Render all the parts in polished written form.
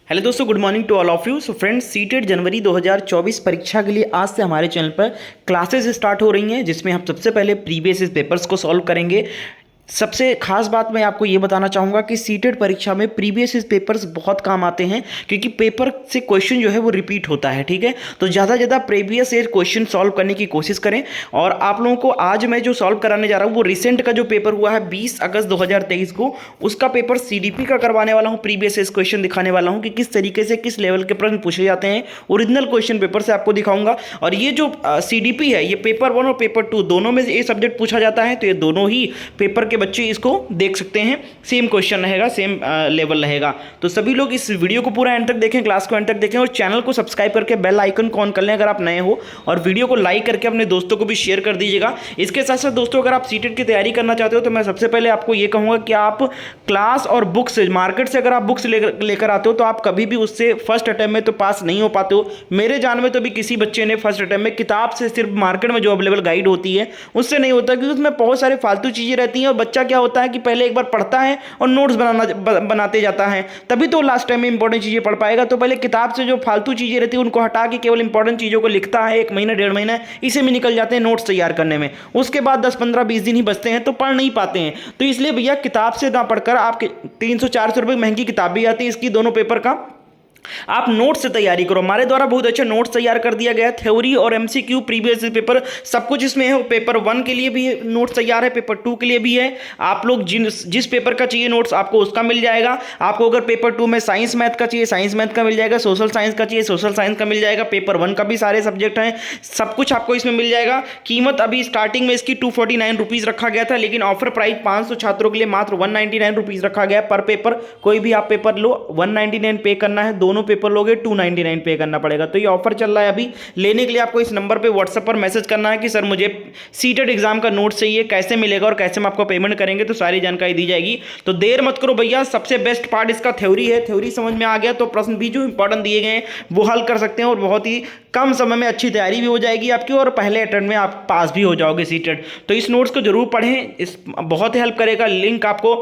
Hello दोस्तों, good morning to all of you. So friends, CTET जनवरी 2024 परीक्षा के लिए आज से हमारे चैनल पर क्लासेस स्टार्ट हो रही हैं, जिसमें हम सबसे पहले प्रीवियस पेपर्स को सॉल्व करेंगे। सबसे खास बात मैं आपको ये बताना चाहूँगा कि सीटेट परीक्षा में प्रीवियस पेपर्स बहुत काम आते हैं, क्योंकि पेपर से क्वेश्चन जो है वो रिपीट होता है। ठीक है, तो ज़्यादा से ज़्यादा प्रीवियस क्वेश्चन सॉल्व करने की कोशिश करें। और आप लोगों को आज मैं जो सॉल्व कराने जा रहा हूँ वो रिसेंट का जो पेपर हुआ है 20 अगस्त 2023 को, उसका पेपर सीडीपी का करवाने वाला हूँ। प्रीवियस क्वेश्चन दिखाने वाला हूँ कि किस तरीके से किस लेवल के प्रश्न पूछे जाते हैं। ओरिजिनल क्वेश्चन पेपर से आपको दिखाऊंगा। और ये जो सीडीपी है, ये पेपर 1 और पेपर 2 दोनों में ये सब्जेक्ट पूछा जाता है, तो ये दोनों ही पेपर के बच्चे इसको देख सकते हैं। सेम क्वेश्चन रहेगा, सेम लेवल रहेगा। तो सभी लोग इस वीडियो को पूरा एंड तक देखें, क्लास को एंड तक देखें, और चैनल को सब्सक्राइब करके बेल आइकन को ऑन कर लें अगर आप नए हो, और वीडियो को लाइक करके अपने दोस्तों को भी शेयर कर दीजिएगा। इसके साथ साथ दोस्तों, अगर आप सीटेट की तैयारी करना चाहते हो तो मैं सबसे पहले आपको ये कहूँगा कि आप क्लास और बुक्स मार्केट से अगर आप बुक्स लेकर आते हो तो आप कभी भी उससे फर्स्ट अटैम्प्ट में तो पास नहीं हो पाते हो। मेरे जान में तो भी किसी बच्चे ने फर्स्ट अटैम्प्ट में किताब से, सिर्फ मार्केट में जो अवेलेबल गाइड होती है उससे नहीं होता, क्योंकि उसमें बहुत सारे फालतू चीज़ें रहती हैं। और बच्चा क्या होता है कि पहले एक बार पढ़ता है और नोट्स बनाते जाता है, तभी तो लास्ट टाइम में इंपॉर्टेंट चीजें पढ़ पाएगा। तो पहले किताब से जो फालतू चीजें रहती है उनको हटा के केवल इंपॉर्टेंट चीजों को लिखता है। 1 महीना 1.5 महीना इसे में निकल जाते हैं नोट्स तैयार करने में। उसके बाद 10 15 20 दिन ही बचते हैं, तो पढ़ नहीं पाते हैं। तो इसलिए भैया, किताब से ना पढ़कर आपके 300-400 रुपए महंगी किताब भी आती है इसकी, दोनों पेपर का। आप नोट्स से तैयारी करो। हमारे द्वारा बहुत अच्छा नोट्स तैयार कर दिया गया है, थ्योरी और एमसीक्यू प्रीवियस पेपर सब कुछ इसमें है। पेपर 1 के लिए भी नोट्स तैयार है, पेपर 2 के लिए भी है। आप लोग जिस पेपर का चाहिए नोट्स आपको उसका मिल जाएगा। आपको अगर पेपर 2 में साइंस मैथ का चाहिए, साइंस मैथ का मिल जाएगा। सोशल साइंस का चाहिए, सोशल साइंस का मिल जाएगा। पेपर 1 का भी सारे सब्जेक्ट हैं, सब कुछ आपको इसमें मिल जाएगा। कीमत अभी स्टार्टिंग में इसकी 249 रुपीज़ रखा गया था, लेकिन ऑफर प्राइस 500 छात्रों के लिए मात्र 199 रुपीज़ रखा गया पर पेपर। कोई भी आप पेपर लो, 199 पे करना है। दोनों पेपर लोगे 299 पे करना पड़ेगा। तो ये ऑफर चल रहा है अभी। लेने के लिए आपको इस नंबर पे व्हाट्सएप पर मैसेज करना है कि सर मुझे सीटेट एग्जाम का नोट चाहिए, कैसे मिलेगा और कैसे हम आपको पेमेंट करेंगे, तो सारी जानकारी दी जाएगी। तो देर मत करो भैया। सबसे बेस्ट पार्ट इसका थ्योरी है। थ्योरी समझ में आ गया तो प्रश्न भी जो इंपॉर्टेंट दिए गए हैं वो हल कर सकते हैं, और बहुत ही कम समय में अच्छी तैयारी भी हो जाएगी आपकी, और पहले अटेम्प्ट में आप पास भी हो जाओगे सीटेट। तो इस नोट्स को जरूर पढ़ें, इस बहुत ही हेल्प करेगा। लिंक आपको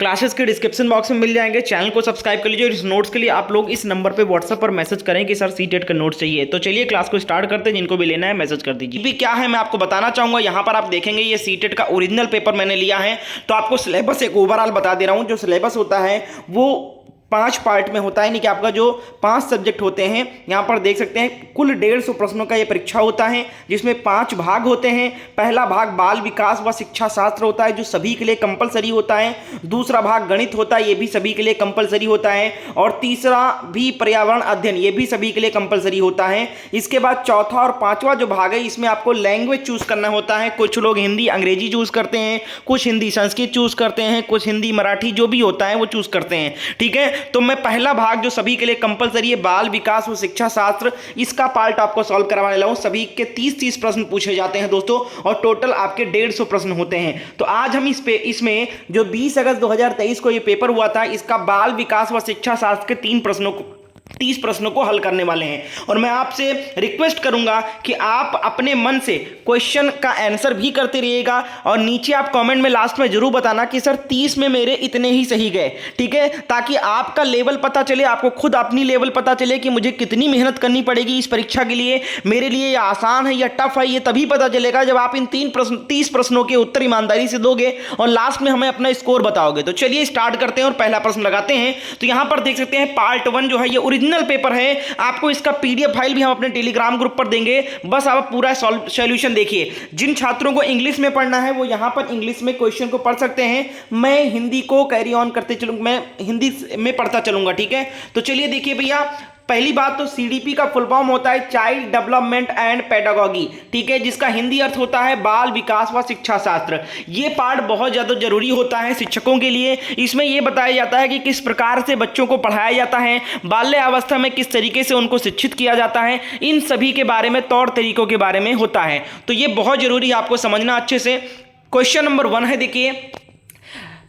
क्लासेस के डिस्क्रिप्शन बॉक्स में मिल जाएंगे। चैनल को सब्सक्राइब कर लीजिए, और इस नोट्स के लिए आप लोग इस नंबर पे व्हाट्सएप पर मैसेज करें कि सर सीटेट का नोट्स चाहिए। तो चलिए क्लास को स्टार्ट करते हैं। जिनको भी लेना है मैसेज कर दीजिए। भी क्या है मैं आपको बताना चाहूंगा। यहाँ पर आप देखेंगे ये सीटेट का ओरिजिनल पेपर मैंने लिया है। तो आपको सिलेबस एक ओवरऑल बता दे रहा हूँ। जो सिलेबस होता है वो 5 पार्ट में होता है, यानी कि आपका जो 5 सब्जेक्ट होते हैं, यहाँ पर देख सकते हैं कुल 150 प्रश्नों का ये परीक्षा होता है, जिसमें 5 भाग होते हैं। पहला भाग बाल विकास व शिक्षा शास्त्र होता है, जो सभी के लिए कंपलसरी होता है। दूसरा भाग गणित होता है, ये भी सभी के लिए कंपलसरी होता है। और तीसरा भी पर्यावरण अध्ययन, ये भी सभी के लिए कंपलसरी होता है। इसके बाद चौथा और 5वां जो भाग है, इसमें आपको लैंग्वेज चूज करना होता है। कुछ लोग हिंदी अंग्रेजी चूज करते हैं, कुछ हिंदी संस्कृत चूज करते हैं, कुछ हिंदी मराठी, जो भी होता है वो चूज करते हैं। ठीक है, तो मैं पहला भाग जो सभी के लिए कंपलसरी है, बाल विकास व शिक्षा शास्त्र, इसका पार्ट आपको सॉल्व करवाने वाला हूं। सभी के 30-30 प्रश्न पूछे जाते हैं दोस्तों, और टोटल आपके 150 प्रश्न होते हैं। तो आज हम इसमें जो 20 अगस्त 2023 को ये पेपर हुआ था, इसका बाल विकास व शिक्षा शास्त्र के 30 प्रश्नों को हल करने वाले हैं। और मैं आपसे रिक्वेस्ट करूंगा कि आप अपने मन से क्वेश्चन का आंसर भी करते रहिएगा, और नीचे आप कमेंट में लास्ट में जरूर बताना कि सर 30 में मेरे इतने ही सही गए। ठीक है, ताकि आपका लेवल पता चले, आपको खुद अपनी लेवल पता चले कि मुझे कितनी मेहनत करनी पड़ेगी इस परीक्षा के लिए, मेरे लिए ये आसान है या टफ है। ये तभी पता चलेगा जब आप इन 30 प्रश्नों के उत्तर ईमानदारी से दोगे और लास्ट में हमें अपना स्कोर बताओगे। तो चलिए स्टार्ट करते हैं और पहला प्रश्न लगाते हैं। तो यहां पर देख सकते हैं पार्ट 1 जो है ये ओरिजिनल पेपर है। आपको इसका पीडीएफ फाइल भी हम अपने टेलीग्राम ग्रुप पर देंगे, बस आप पूरा सॉल्यूशन देखिए। जिन छात्रों को इंग्लिश में पढ़ना है वो यहां पर इंग्लिश में क्वेश्चन को पढ़ सकते हैं। मैं हिंदी को कैरी ऑन करते चलूंगा, मैं हिंदी में पढ़ता चलूंगा। ठीक है, तो चलिए देखिए भैया, पहली बात तो सीडीपी का फुल फॉर्म होता है चाइल्ड डेवलपमेंट एंड पेडागॉजी। ठीक है, जिसका हिंदी अर्थ होता है बाल विकास व शिक्षा शास्त्र। ये पार्ट बहुत ज्यादा जरूरी होता है शिक्षकों के लिए। इसमें यह बताया जाता है कि किस प्रकार से बच्चों को पढ़ाया जाता है, बाल्य अवस्था में किस तरीके से उनको शिक्षित किया जाता है, इन सभी के बारे में, तौर तरीकों के बारे में होता है। तो ये बहुत जरूरी है आपको समझना अच्छे से। क्वेश्चन नंबर 1 है, देखिए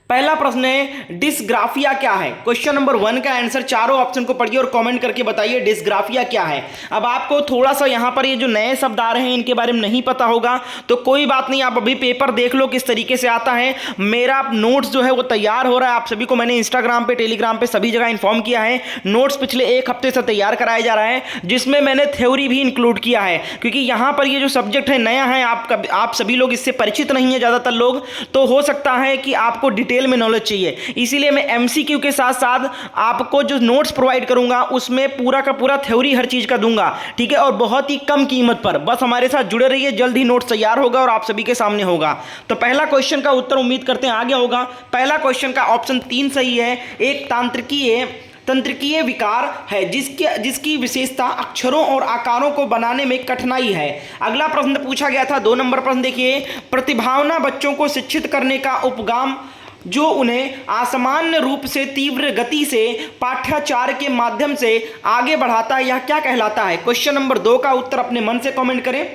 पहला प्रश्न है डिस्ग्राफिया क्या है। क्वेश्चन नंबर 1 का आंसर चारों ऑप्शन को पढ़िए और कमेंट करके बताइए डिस्ग्राफिया क्या है। अब आपको थोड़ा सा यहां पर ये जो नए शब्द आ रहे हैं इनके बारे में नहीं पता होगा तो कोई बात नहीं, आप अभी पेपर देख लो किस तरीके से आता है। मेरा नोट्स जो है वो तैयार हो रहा है, आप सभी को मैंने इंस्टाग्राम पे, टेलीग्राम पे सभी जगह इन्फॉर्म किया है। नोट्स पिछले 1 हफ्ते से तैयार कराया जा रहा है जिसमें मैंने थ्योरी भी इंक्लूड किया है, क्योंकि यहां पर ये जो सब्जेक्ट है नया है, आप सभी लोग इससे परिचित नहीं है ज़्यादातर लोग, तो हो सकता है कि आपको डिटेल में नॉलेज चाहिए। इसीलिए मैं एमसीक्यू के साथ साथ आपको जो नोट्स प्रोवाइड करूंगा उसमें पूरा का पूरा थ्योरी हर चीज का दूंगा, ठीक है, और बहुत ही कम कीमत पर। बस हमारे साथ जुड़े रहिए, जल्द ही नोट्स तैयार होगा और आप सभी के सामने होगा। तो पहला क्वेश्चन का उत्तर उम्मीद करते हैं आ गया होगा। पहला क्वेश्चन का ऑप्शन 3 सही है। एक तंत्रिकीय विकार है जिसकी विशेषता अक्षरों और आकारों को बनाने में कठिनाई है। अगला प्रश्न पूछा गया था 2 नंबर प्रश्न देखिए, प्रतिभावान बच्चों को शिक्षित करने का उपगाम जो उन्हें असामान्य रूप से तीव्र गति से पाठ्याचार के माध्यम से आगे बढ़ाता है, यह क्या कहलाता है। क्वेश्चन नंबर 2 का उत्तर अपने मन से कमेंट करें।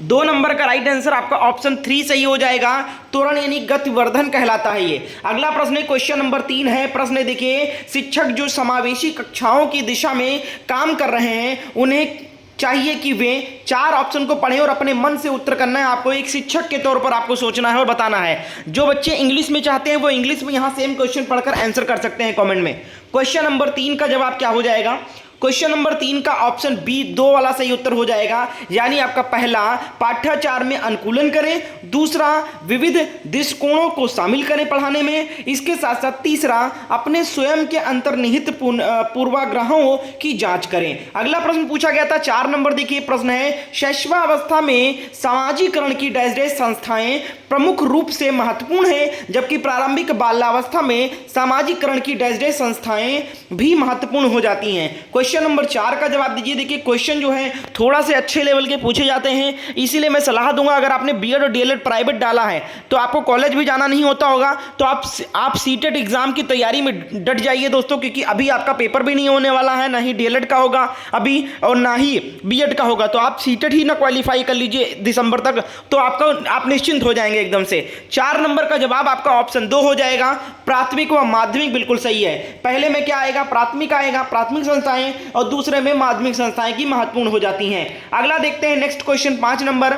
2 नंबर का राइट आंसर आपका ऑप्शन 3 सही हो जाएगा। त्वरण यानी गतिवर्धन कहलाता है ये। अगला प्रश्न क्वेश्चन नंबर 3 है। प्रश्न देखिए, शिक्षक जो समावेशी कक्षाओं की दिशा में काम कर रहे हैं उन्हें चाहिए कि वे 4 ऑप्शन को पढ़ें और अपने मन से उत्तर करना है। आपको एक शिक्षक के तौर पर आपको सोचना है और बताना है। जो बच्चे इंग्लिश में चाहते हैं वो इंग्लिश में यहां सेम क्वेश्चन पढ़कर आंसर कर सकते हैं कमेंट में। क्वेश्चन नंबर 3 का जवाब क्या हो जाएगा। क्वेश्चन नंबर 3 का ऑप्शन बी 2 वाला सही उत्तर हो जाएगा। यानी आपका पहला पाठ्याचार में अनुकूलन करें, दूसरा विविध दृष्टिकोणों को शामिल करें पढ़ाने में, इसके साथ साथ तीसरा अपने स्वयं के अंतर्निहित पूर्वाग्रहों की जांच करें। अगला प्रश्न पूछा गया था 4 नंबर देखिए, प्रश्न है शैशवावस्था में सामाजिकरण की डैश डैश संस्थाएं प्रमुख रूप से महत्वपूर्ण है, जबकि प्रारंभिक बाल्यावस्था में सामाजिकरण की डैश डैश संस्थाएं भी महत्वपूर्ण हो जाती हैं। क्वेश्चन नंबर 4 का जवाब दीजिए। देखिए क्वेश्चन जो है थोड़ा से अच्छे लेवल के पूछे जाते हैं, इसीलिए मैं सलाह दूंगा अगर आपने बीएड और डीएलएड प्राइवेट डाला है तो आपको कॉलेज भी जाना नहीं होता होगा, तो आप सीटेट एग्जाम की तैयारी में डट जाइए दोस्तों, क्योंकि अभी आपका पेपर भी नहीं होने वाला है, ना ही डीएलएड का होगा अभी और ना ही बीएड का होगा। तो आप सीटेट ही ना क्वालिफाई कर लीजिए दिसंबर तक, तो आप निश्चिंत हो जाएंगे एकदम से। 4 नंबर का जवाब आपका ऑप्शन 2 हो जाएगा। प्राथमिक व माध्यमिक बिल्कुल सही है। पहले में क्या आएगा, प्राथमिक आएगा, प्राथमिक संस्थाएं, और दूसरे में माध्यमिक संस्थाएं की महत्वपूर्ण हो जाती हैं। अगला देखते हैं नेक्स्ट क्वेश्चन 5 नंबर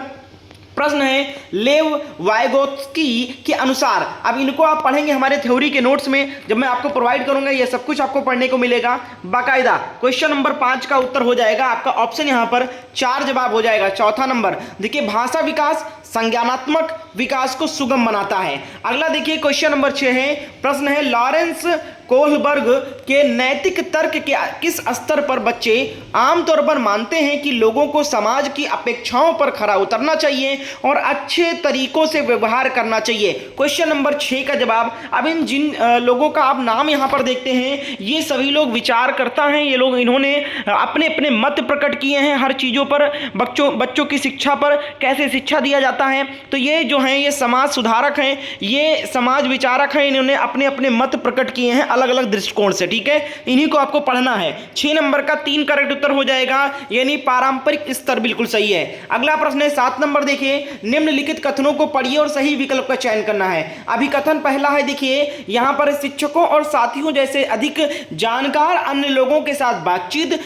प्रश्न है लेव वाइगोत्स्की के अनुसार। अब इनको आप पढ़ेंगे हमारे थ्योरी के नोट्स में, जब मैं आपको प्रोवाइड करूंगा ये सब कुछ आपको पढ़ने को मिलेगा बाकायदा। क्वेश्चन नंबर 5 का उत्तर हो जाएगा आपका ऑप्शन यहां पर 4 जवाब हो जाएगा। चौथा नंबर देखिए, भाषा विकास संज्ञानात्मक विकास को सुगम बनाता है। अगला देखिए क्वेश्चन नंबर 6 है। प्रश्न है लॉरेंस कोहलबर्ग के नैतिक तर्क के किस स्तर पर बच्चे आमतौर पर मानते हैं कि लोगों को समाज की अपेक्षाओं पर खरा उतरना चाहिए और अच्छे तरीकों से व्यवहार करना चाहिए। क्वेश्चन नंबर 6 का जवाब, अब जिन लोगों का आप नाम यहां पर देखते हैं ये सभी लोग विचारकर्ता हैं। ये लोग इन्होंने अपने अपने मत प्रकट किए हैं हर चीज़ों पर, बच्चों की शिक्षा पर कैसे शिक्षा दिया जाता है। तो ये जो हैं ये समाज सुधारक हैं, ये समाज विचारक हैं, इन्होंने अपने अपने मत प्रकट किए हैं अलग अलग दृष्टिकोण से, ठीक है। इन्हीं को आपको पढ़ना है। 6 नंबर का 3 करेक्ट उत्तर हो जाएगा, यानी पारंपरिक स्तर बिल्कुल सही है। अगला प्रश्न है 7 नंबर देखिए, निम्नलिखित कथनों को पढ़िए और सही विकल्प का चयन करना है। अभिकथन पहला है, देखिए यहां पर शिक्षकों और साथियों जैसे अधिक जानकार अन्य लोगों के साथ बातचीत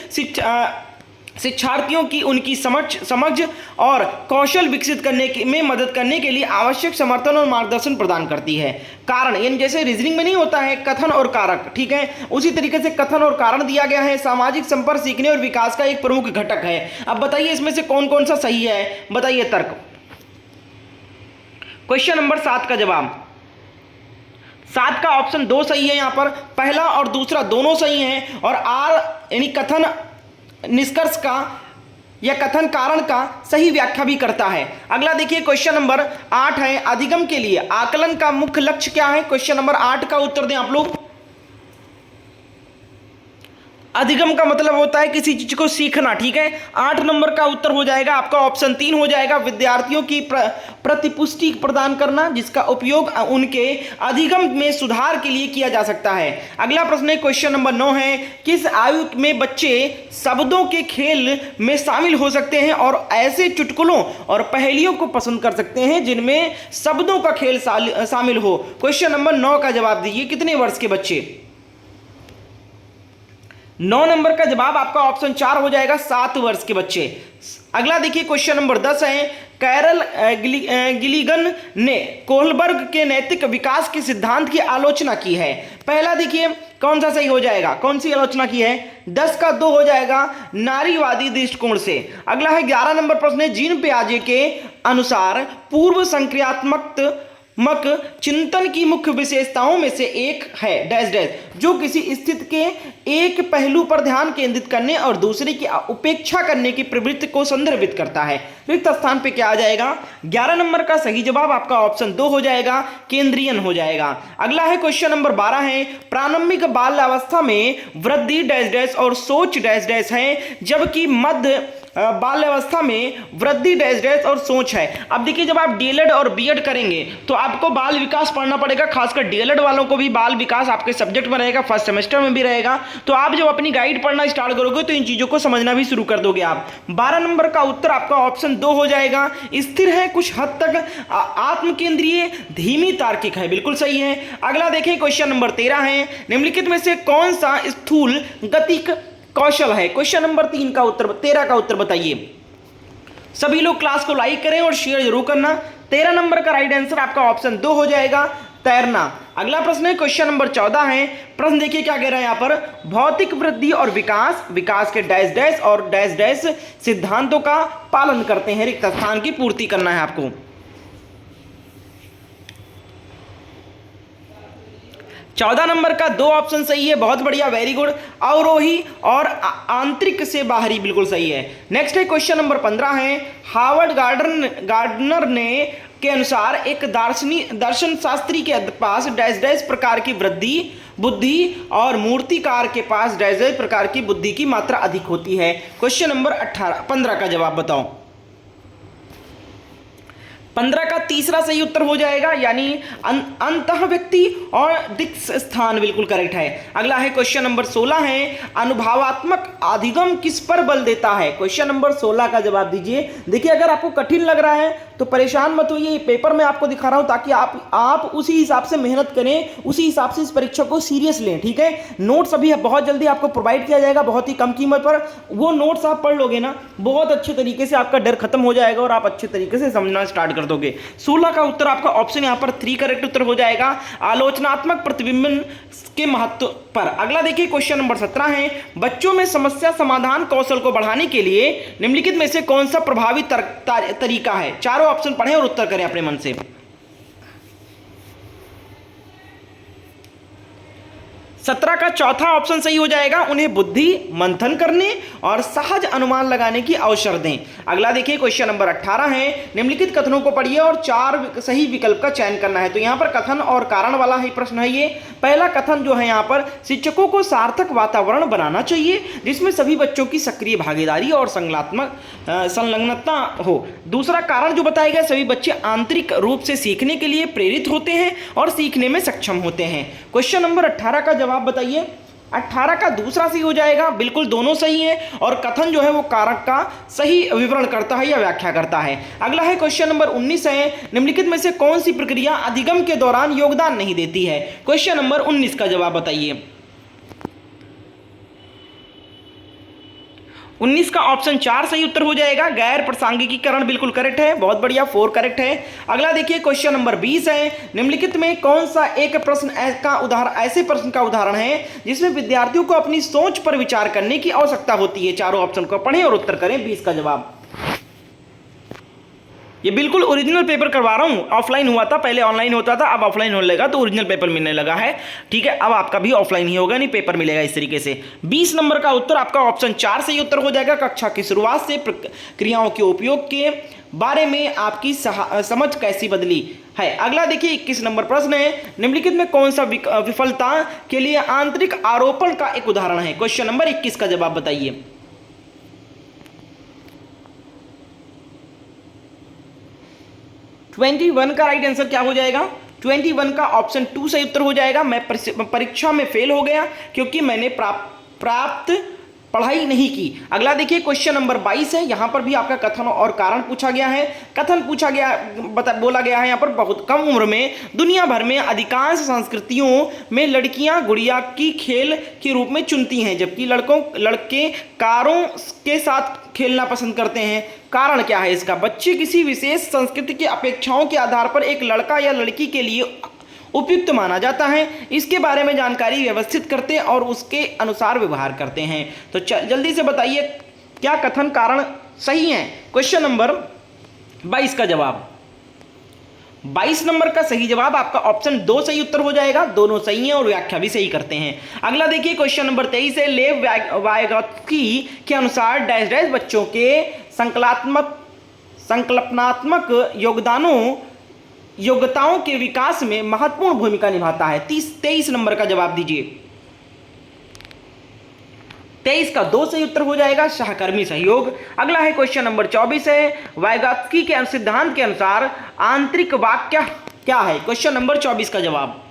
शिक्षार्थियों की उनकी समझ और कौशल विकसित करने में मदद करने के लिए आवश्यक समर्थन और मार्गदर्शन प्रदान करती है। कारण यानी जैसे रीजनिंग में नहीं होता है कथन और कारक, ठीक है, उसी तरीके से कथन और कारण दिया गया है। सामाजिक संपर्क सीखने और विकास का एक प्रमुख घटक है। अब बताइए इसमें से कौन कौन सा सही है, बताइए तर्क। क्वेश्चन नंबर 7 का जवाब 7 का ऑप्शन 2 सही है। यहां पर पहला और दूसरा दोनों सही हैं और आर यानी कथन निष्कर्ष का या कथन कारण का सही व्याख्या भी करता है। अगला देखिए क्वेश्चन नंबर 8 है, अधिगम के लिए आकलन का मुख्य लक्ष्य क्या है। क्वेश्चन नंबर 8 का उत्तर दें आप लोग। अधिगम का मतलब होता है किसी चीज को सीखना, ठीक है। 8 नंबर का उत्तर हो जाएगा आपका ऑप्शन 3 हो जाएगा, विद्यार्थियों की प्रतिपुष्टि प्रदान करना, जिसका उपयोग उनके अधिगम में सुधार के लिए किया जा सकता है। अगला प्रश्न है क्वेश्चन नंबर 9 है, किस आयु में बच्चे शब्दों के खेल में शामिल हो सकते हैं और ऐसे चुटकुलों और पहेलियों को पसंद कर सकते हैं जिनमें शब्दों का खेल शामिल हो। क्वेश्चन नंबर 9 का जवाब दीजिए, कितने वर्ष के बच्चे? 9 नंबर का जवाब आपका ऑप्शन 4 हो जाएगा, 7 वर्ष के बच्चे। अगला देखिए क्वेश्चन नंबर 10 है, कैरल गिलिगन ने कोहलबर्ग के नैतिक विकास के सिद्धांत की आलोचना की है। पहला देखिए कौन सा सही हो जाएगा, कौन सी आलोचना की है? 10 का 2 हो जाएगा, नारीवादी दृष्टिकोण से। अगला है 11 नंबर प्रश्न है, जीन पियाजे के अनुसार पूर्व संक्रियात्मक चिंतन की मुख्य विशेषताओं में से एक है डैश डैश, जो किसी स्थिति के एक पहलू पर ध्यान केंद्रित करने और दूसरे की उपेक्षा करने की प्रवृत्ति को संदर्भित करता है। रिक्त स्थान पे क्या आ जाएगा? 11 नंबर का सही जवाब आपका ऑप्शन 2 हो जाएगा, केंद्रीयन हो जाएगा। अगला है क्वेश्चन नंबर 12 है, प्रारंभिक बाल्यावस्था में वृद्धि डैश डैश और सोच डैश डैश है, जबकि मध्य बाल्यावस्था में वृद्धि डैश डैश और सोच है। अब देखिए जब आप डीएलएड और बीएड करेंगे तो आपको बाल विकास पढ़ना पड़ेगा, खासकर डीएलएड वालों को भी बाल विकास आपके सब्जेक्ट में रहेगा, फर्स्ट सेमेस्टर में भी रहेगा। तो आप जब अपनी गाइड पढ़ना स्टार्ट करोगे तो इन चीजों को समझना भी शुरू कर दोगे आप। 12 नंबर का उत्तर आपका ऑप्शन 2 हो जाएगा, स्थिर है, कुछ हद तक आत्म केंद्रीय, धीमी तार्किक है, बिल्कुल सही है। अगला देखें क्वेश्चन नंबर 13 है, निम्नलिखित में से कौन सा स्थूल गतिक कौशल है? क्वेश्चन नंबर 13 का उत्तर बताइए। सभी लोग क्लास को लाइक करें और शेयर जरूर करना। 13 नंबर का राइट आंसर आपका ऑप्शन 2 हो जाएगा, तैरना। अगला प्रश्न है क्वेश्चन नंबर 14 है, प्रश्न देखिए क्या कह रहा है यहाँ पर, भौतिक वृद्धि और विकास के डैश डैश और डैश डैश सिद्धांतों का पालन करते हैं। रिक्त स्थान की पूर्ति करना है आपको। 14 नंबर का 2 ऑप्शन सही है, बहुत बढ़िया, वेरी गुड। अवरोही और आंतरिक से बाहरी, बिल्कुल सही है। नेक्स्ट है क्वेश्चन नंबर 15 है, हार्वर्ड गार्डनर ने के अनुसार एक दर्शन शास्त्री के पास डैश डैश प्रकार की बुद्धि और मूर्तिकार के पास डैश डैश प्रकार की बुद्धि की मात्रा अधिक होती है। क्वेश्चन नंबर 15 का जवाब बताओ। 15 का तीसरा सही उत्तर हो जाएगा, यानी अंतः व्यक्ति और दिक् स्थान, बिल्कुल करेक्ट है। अगला है क्वेश्चन नंबर 16 है, अनुभवात्मक अधिगम किस पर बल देता है? क्वेश्चन नंबर 16 का जवाब दीजिए। देखिए अगर आपको कठिन लग रहा है तो परेशान मत होइए, पेपर में आपको दिखा रहा हूं ताकि आप उसी हिसाब से मेहनत करें, उसी हिसाब से इस परीक्षा को सीरियस लें, ठीक है। नोट्स अभी बहुत जल्दी आपको प्रोवाइड किया जाएगा, बहुत ही कम कीमत पर। वो नोट्स आप पढ़ लोगे ना, बहुत अच्छे तरीके से आपका डर खत्म हो जाएगा और आप अच्छे तरीके से समझना स्टार्ट कर दोगे। 16 का उत्तर आपका ऑप्शन यहां पर 3 करेक्ट उत्तर हो जाएगा, आलोचनात्मक प्रतिबिंबन के महत्व पर। अगला देखिए क्वेश्चन नंबर 17 है, बच्चों में समस्या समाधान कौशल को बढ़ाने के लिए निम्नलिखित में से कौन सा प्रभावी तरीका है? चारों ऑप्शन पढ़ें और उत्तर करें अपने मन से। 17 का चौथा ऑप्शन सही हो जाएगा, उन्हें बुद्धि मंथन करने और सहज अनुमान लगाने की अवसर दें। अगला देखिए क्वेश्चन नंबर 18 है, निम्नलिखित कथनों को पढ़िए और 4 सही विकल्प का चयन करना है। तो यहाँ पर कथन और कारण वाला ही प्रश्न है ये। पहला कथन जो है यहाँ पर, शिक्षकों को सार्थक वातावरण बनाना चाहिए जिसमें सभी बच्चों की सक्रिय भागीदारी और संलग्नता हो। दूसरा कारण जो बताया गया, सभी बच्चे आंतरिक रूप से सीखने के लिए प्रेरित होते हैं और सीखने में सक्षम होते हैं। क्वेश्चन नंबर 18 का जवाब बताइए। 18 का दूसरा सही हो जाएगा, बिल्कुल दोनों सही है। और कथन जो है वो कारक का सही विवरण करता है या व्याख्या करता है। अगला है क्वेश्चन नंबर 19 है, निम्नलिखित में से कौन सी प्रक्रिया अधिगम के दौरान योगदान नहीं देती है? क्वेश्चन नंबर 19 का जवाब बताइए। 19 का ऑप्शन 4 सही उत्तर हो जाएगा, गैर प्रासंगिकीकरण, बिल्कुल करेक्ट है, बहुत बढ़िया, 4 करेक्ट है। अगला देखिए क्वेश्चन नंबर 20 है, निम्नलिखित में कौन सा एक प्रश्न ऐसे प्रश्न का उदाहरण है जिसमें विद्यार्थियों को अपनी सोच पर विचार करने की आवश्यकता होती है? चारों ऑप्शन को पढ़ें और उत्तर करें। 20 का जवाब, ये बिल्कुल ओरिजिनल पेपर करवा रहा हूँ, ऑफलाइन हुआ था, पहले ऑनलाइन होता था, अब ऑफलाइन होने लगा तो ओरिजिनल पेपर मिलने लगा है, ठीक है। अब आपका भी ऑफलाइन ही होगा, नहीं पेपर मिलेगा इस तरीके से। 20 नंबर का उत्तर आपका ऑप्शन 4 सही उत्तर हो जाएगा, कक्षा की शुरुआत से क्रियाओं के उपयोग के बारे में आपकी समझ कैसी बदली? है। अगला देखिए 21 नंबर प्रश्न है, निम्नलिखित में कौन सा विफलता के लिए आंतरिक आरोपण का एक उदाहरण है। क्वेश्चन नंबर 21 का जवाब बताइए। 21 का राइट आंसर क्या हो जाएगा? 21 का ऑप्शन 2 सही उत्तर हो जाएगा। मैं परीक्षा में फेल हो गया क्योंकि मैंने प्राप्त पढ़ाई नहीं की। अगला देखिए क्वेश्चन नंबर 22 है। यहां पर भी आपका कथन और कारण पूछा गया है। कथन पूछा गया, बोला गया है यहां पर, बहुत कम उम्र में दुनिया भर में अधिकांश संस्कृतियों में लड़कियां गुड़िया की खेल के रूप में चुनती हैं, जबकि लड़के कारों के साथ खेलना पसंद करते हैं। कारण क्या है इसका? बच्चे किसी विशेष संस्कृति की अपेक्षाओं के आधार पर एक लड़का या लड़की के लिए उपयुक्त माना जाता है, इसके बारे में जानकारी व्यवस्थित करते और उसके अनुसार व्यवहार करते हैं। तो जल्दी से बताइए क्या कथन कारण सही है? क्वेश्चन नंबर 22 का जवाब, 22 नंबर का सही जवाब आपका ऑप्शन 2 सही उत्तर हो जाएगा। दोनों सही हैं और व्याख्या भी सही करते हैं। अगला देखिए क्वेश्चन नंबर 23 है, लेव वायगॉत्स्की के अनुसार डैश डैश बच्चों के संकल्पनात्मक योग्यताओं के विकास में महत्वपूर्ण भूमिका निभाता है। 23 नंबर का जवाब दीजिए। 23 का 2 सही उत्तर हो जाएगा, सहकर्मी सहयोग। अगला है क्वेश्चन नंबर 24 है, वायगॉत्स्की के सिद्धांत के अनुसार आंतरिक वाक्य क्या है? क्वेश्चन नंबर 24 का जवाब,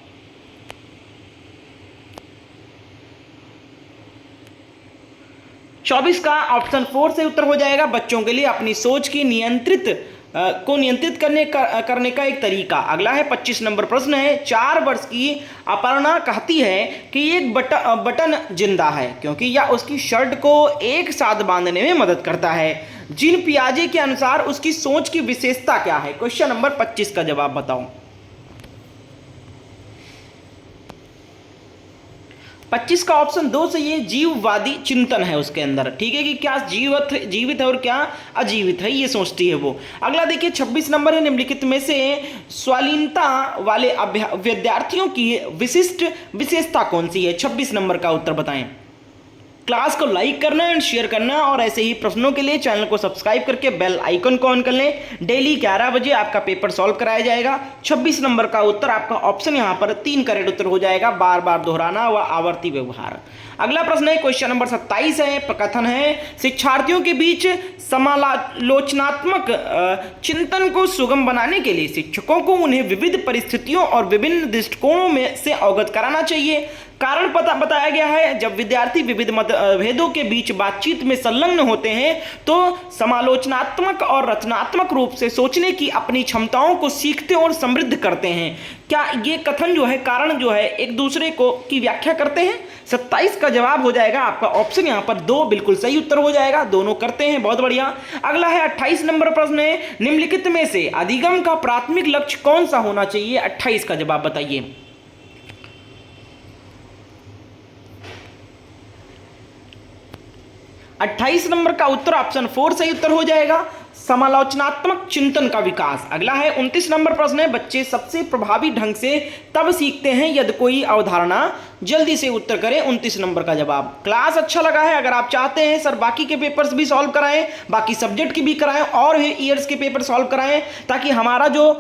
24 का ऑप्शन 4 से उत्तर हो जाएगा। बच्चों के लिए अपनी सोच की नियंत्रित करने का एक तरीका। अगला है 25 नंबर प्रश्न है, 4 वर्ष की अपर्णा कहती है कि एक बटन जिंदा है क्योंकि यह उसकी शर्ट को एक साथ बांधने में मदद करता है। जीन पियाजे के अनुसार उसकी सोच की विशेषता क्या है? क्वेश्चन नंबर 25 का जवाब बताओ। 25 का ऑप्शन 2 से ये जीववादी चिंतन है उसके अंदर, ठीक है, कि क्या जीवित है और क्या अजीवित है, ये सोचती है वो। अगला देखिए 26 नंबर है, निम्नलिखित में से स्वालीनता वाले विद्यार्थियों की विशिष्ट विशेषता कौन सी है? 26 नंबर का उत्तर बताएं। क्लास को लाइक करना एंड शेयर करना और ऐसे ही प्रश्नों के लिए चैनल को सब्सक्राइब करके बेल आइकन को ऑन कर लें। डेली 11 बजे आपका पेपर सॉल्व कराया जाएगा। 26 नंबर का उत्तर आपका ऑप्शन यहां पर 3 करेक्ट उत्तर हो जाएगा, बार बार दोहराना व आवर्ती व्यवहार। अगला प्रश्न है क्वेश्चन नंबर 27 है, कथन है, शिक्षार्थियों के बीच समालोचनात्मक चिंतन को सुगम बनाने के लिए शिक्षकों को उन्हें विविध परिस्थितियों और विभिन्न दृष्टिकोणों में से अवगत कराना चाहिए। कारण बताया गया है, जब विद्यार्थी विविध मतभेदों के बीच बातचीत में संलग्न होते हैं तो समालोचनात्मक और रचनात्मक रूप से सोचने की अपनी क्षमताओं को सीखते और समृद्ध करते हैं। क्या ये कथन जो है, कारण जो है, एक दूसरे को की व्याख्या करते हैं? 27 का जवाब हो जाएगा आपका ऑप्शन यहां पर 2 बिल्कुल सही उत्तर हो जाएगा, दोनों करते हैं, बहुत बढ़िया। अगला है 28 नंबर प्रश्न है, निम्नलिखित में से अधिगम का प्राथमिक लक्ष्य कौन सा होना चाहिए? 28 का जवाब बताइए। 28 नंबर का उत्तर ऑप्शन 4 सही उत्तर हो जाएगा, समालोचनात्मक चिंतन का विकास। अगला है 29 नंबर प्रश्न है, बच्चे सबसे प्रभावी ढंग से तब सीखते हैं यदि कोई अवधारणा, जल्दी से उत्तर करें। 29 नंबर का जवाब। क्लास अच्छा लगा है, अगर आप चाहते हैं सर बाकी के पेपर्स भी सॉल्व कराएं, बाकी सब्जेक्ट की भी कराएं और ईयर्स के पेपर सॉल्व कराएं, ताकि हमारा जो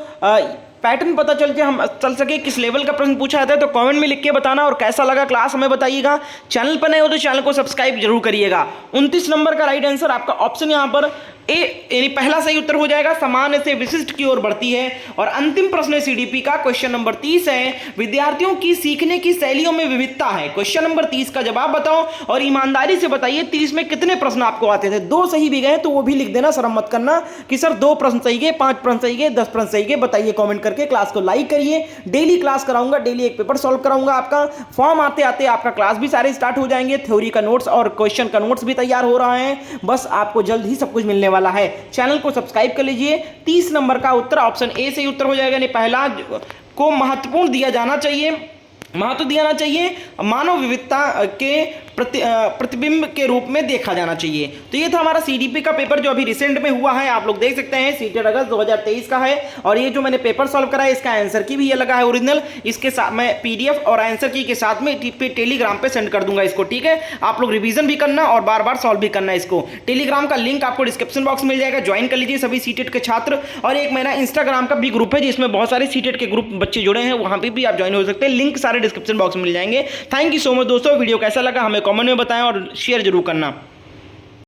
पैटर्न पता चल सके किस लेवल का प्रश्न पूछा जाता है, तो कमेंट में लिख के बताना और कैसा लगा क्लास हमें बताइएगा। चैनल पर नए हो तो चैनल को सब्सक्राइब जरूर करिएगा। 29 नंबर का राइट आंसर आपका ऑप्शन यहां पर ए यानी पहला सही उत्तर हो जाएगा, सामान्य से विशिष्ट की ओर बढ़ती है। और अंतिम प्रश्न है सीडीपी का, क्वेश्चन नंबर 30 है, विद्यार्थियों की सीखने की शैलियों में विविधता है। क्वेश्चन नंबर 30 का जवाब बताओ और ईमानदारी से बताइए 30 में कितने प्रश्न आपको आते थे? 2 सही भी गए तो वो भी लिख देना, शर्म मत करना कि सर 2 प्रश्न सही गए, 5 प्रश्न सही गए, 10 प्रश्न सही गए, बताइए कॉमेंट करके। क्लास को लाइक करिए, डेली क्लास कराऊंगा, डेली एक पेपर सॉल्व कराऊंगा। आपका फॉर्म आते आते आपका क्लास भी सारे स्टार्ट हो जाएंगे, थ्योरी का नोट्स और क्वेश्चन का नोट्स भी तैयार हो रहा है, बस आपको जल्द ही सब कुछ मिलने वाला है। चैनल को सब्सक्राइब कर लीजिए। 30 नंबर का उत्तर ऑप्शन ए से उत्तर हो जाएगा, पहला को महत्व दिया जाना चाहिए, मानव विविधता के प्रतिबिंब के रूप में देखा जाना चाहिए। तो ये था हमारा सीडीपी का पेपर जो अभी रिसेंट में हुआ है, आप लोग देख सकते हैं, सीटेड अगस्त 2023 का है। और ये जो मैंने पेपर सॉल्व करा है इसका आंसर की भी ये लगा है ओरिजिनल, इसके साथ मैं पीडीएफ और आंसर की के साथ में टेलीग्राम पे सेंड कर दूंगा इसको, ठीक है। आप लोग रिवीजन भी करना और बार बार सॉल्व भी करना इसको। टेलीग्राम का लिंक आपको डिस्क्रिप्शन बॉक्स में मिल जाएगा, ज्वाइन कर लीजिए सभी सीटेड के छात्र। और एक मेरा इंस्टाग्राम का भी ग्रुप है जिसमें बहुत सारे सीटेड के ग्रुप बच्चे जुड़े हैं, वहां पे भी आप ज्वाइन हो सकते हैं, लिंक सारे डिस्क्रिप्शन बॉक्स में मिल जाएंगे। थैंक यू सो मच दोस्तों, वीडियो कैसा लगा हमें कमेंट में बताएं और शेयर जरूर करना।